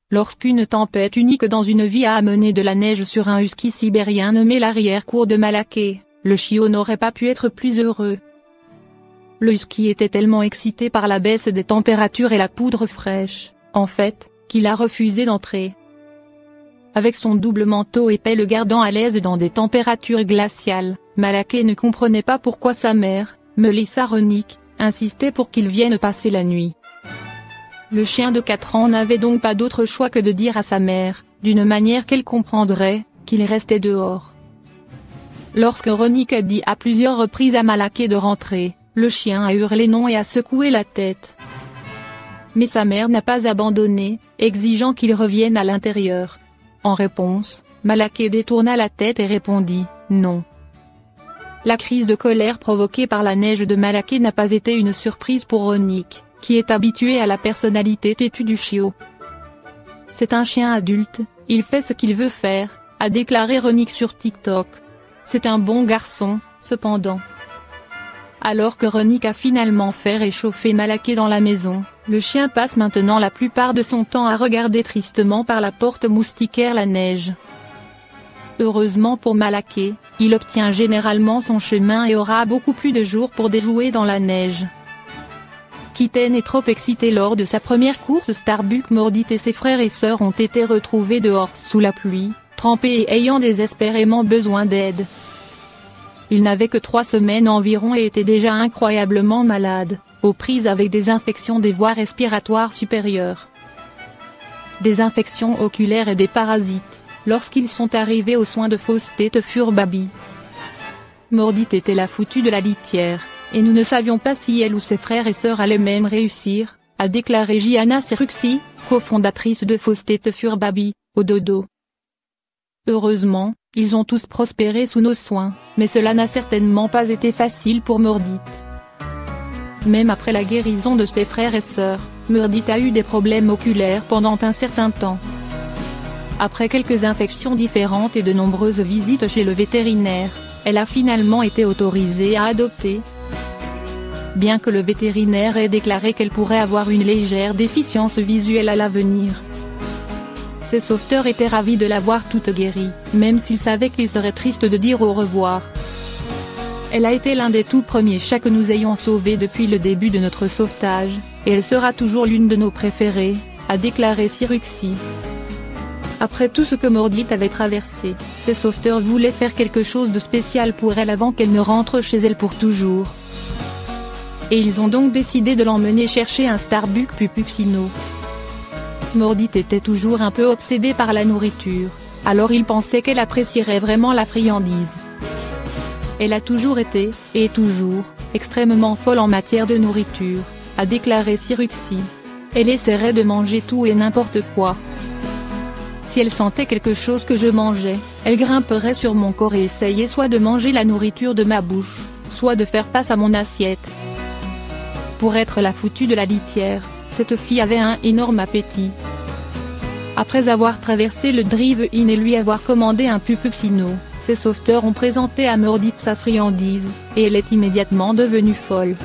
Lorsqu'une tempête unique dans une vie a amené de la neige sur un husky sibérien nommé l'arrière-cour de Malaké, le chiot n'aurait pas pu être plus heureux. Le husky était tellement excité par la baisse des températures et la poudre fraîche, en fait, qu'il a refusé d'entrer. Avec son double manteau épais le gardant à l'aise dans des températures glaciales, Malaké ne comprenait pas pourquoi sa mère, Melissa Ronick, insistait pour qu'il vienne passer la nuit. Le chien de 4 ans n'avait donc pas d'autre choix que de dire à sa mère, d'une manière qu'elle comprendrait, qu'il restait dehors. Lorsque Ronick a dit à plusieurs reprises à Malaké de rentrer, le chien a hurlé non et a secoué la tête. Mais sa mère n'a pas abandonné, exigeant qu'il revienne à l'intérieur. En réponse, Malaké détourna la tête et répondit « non ». La crise de colère provoquée par la neige de Malaké n'a pas été une surprise pour Ronick, qui est habitué à la personnalité têtue du chiot. « C'est un chien adulte, il fait ce qu'il veut faire », a déclaré Ronick sur TikTok. C'est un bon garçon, cependant. Alors que Ronick a finalement fait réchauffer Malaké dans la maison, le chien passe maintenant la plupart de son temps à regarder tristement par la porte moustiquaire la neige. Heureusement pour Malaké, il obtient généralement son chemin et aura beaucoup plus de jours pour déjouer dans la neige. Kitten est trop excité lors de sa première course. Starbuck Mordit et ses frères et sœurs ont été retrouvés dehors sous la pluie, trempés et ayant désespérément besoin d'aide. Il n'avait que 3 semaines environ et était déjà incroyablement malade, aux prises avec des infections des voies respiratoires supérieures, des infections oculaires et des parasites, lorsqu'ils sont arrivés aux soins de Faustet Furbaby. Mordit était la foutue de la litière, et nous ne savions pas si elle ou ses frères et sœurs allaient même réussir, a déclaré Gianna Siruxi, cofondatrice de Faustet Furbaby, au dodo. Heureusement, ils ont tous prospéré sous nos soins, mais cela n'a certainement pas été facile pour Mordit. Même après la guérison de ses frères et sœurs, Mordit a eu des problèmes oculaires pendant un certain temps. Après quelques infections différentes et de nombreuses visites chez le vétérinaire, elle a finalement été autorisée à adopter. Bien que le vétérinaire ait déclaré qu'elle pourrait avoir une légère déficience visuelle à l'avenir. Ses sauveteurs étaient ravis de la voir toute guérie, même s'ils savaient qu'il serait triste de dire au revoir. Elle a été l'un des tout premiers chats que nous ayons sauvés depuis le début de notre sauvetage, et elle sera toujours l'une de nos préférées, a déclaré Siruxi. Après tout ce que Mordit avait traversé, ses sauveteurs voulaient faire quelque chose de spécial pour elle avant qu'elle ne rentre chez elle pour toujours. Et ils ont donc décidé de l'emmener chercher un Starbuck Pupuccino. Mordit était toujours un peu obsédée par la nourriture, alors il pensait qu'elle apprécierait vraiment la friandise. Elle a toujours été, et toujours, extrêmement folle en matière de nourriture, a déclaré Siruxi. Elle essaierait de manger tout et n'importe quoi. Si elle sentait quelque chose que je mangeais, elle grimperait sur mon corps et essayait soit de manger la nourriture de ma bouche, soit de faire face à mon assiette. Pour être la foutue de la litière, cette fille avait un énorme appétit. Après avoir traversé le drive-in et lui avoir commandé un Pupuccino, ses sauveteurs ont présenté à Mordit sa friandise, et elle est immédiatement devenue folle.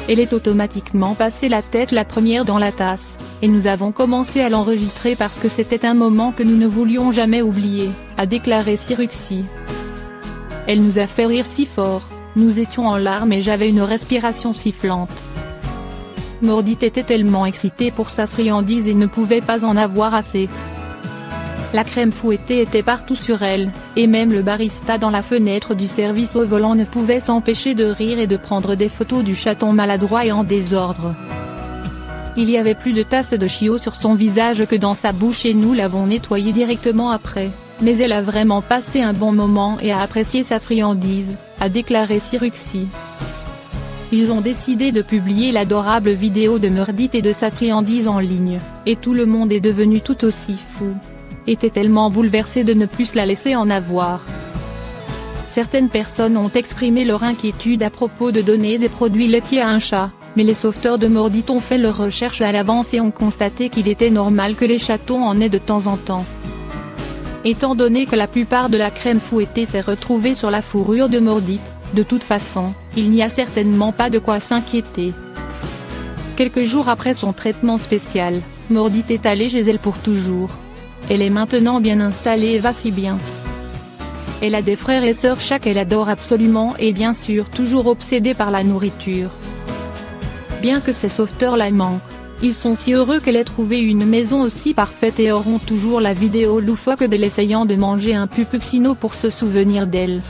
Elle est automatiquement passée la tête la première dans la tasse, et nous avons commencé à l'enregistrer parce que c'était un moment que nous ne voulions jamais oublier, a déclaré Siruxi. Elle nous a fait rire si fort, nous étions en larmes et j'avais une respiration sifflante. Mordit était tellement excitée pour sa friandise et ne pouvait pas en avoir assez. La crème fouettée était partout sur elle, et même le barista dans la fenêtre du service au volant ne pouvait s'empêcher de rire et de prendre des photos du chaton maladroit et en désordre. Il y avait plus de tasses de chiot sur son visage que dans sa bouche et nous l'avons nettoyé directement après, mais elle a vraiment passé un bon moment et a apprécié sa friandise, a déclaré Siruxi. Ils ont décidé de publier l'adorable vidéo de Mordit et de sa friandise en ligne, et tout le monde est devenu tout aussi fou. Était tellement bouleversé de ne plus la laisser en avoir. Certaines personnes ont exprimé leur inquiétude à propos de donner des produits laitiers à un chat, mais les sauveteurs de Mordit ont fait leurs recherches à l'avance et ont constaté qu'il était normal que les chatons en aient de temps en temps. Étant donné que la plupart de la crème fouettée s'est retrouvée sur la fourrure de Mordit, de toute façon, il n'y a certainement pas de quoi s'inquiéter. Quelques jours après son traitement spécial, Mordit est allée chez elle pour toujours. Elle est maintenant bien installée et va si bien. Elle a des frères et sœurs qu'elle adore absolument et bien sûr toujours obsédée par la nourriture. Bien que ses sauveteurs la manquent, ils sont si heureux qu'elle ait trouvé une maison aussi parfaite et auront toujours la vidéo loufoque d'elle essayant de manger un puppuccino pour se souvenir d'elle.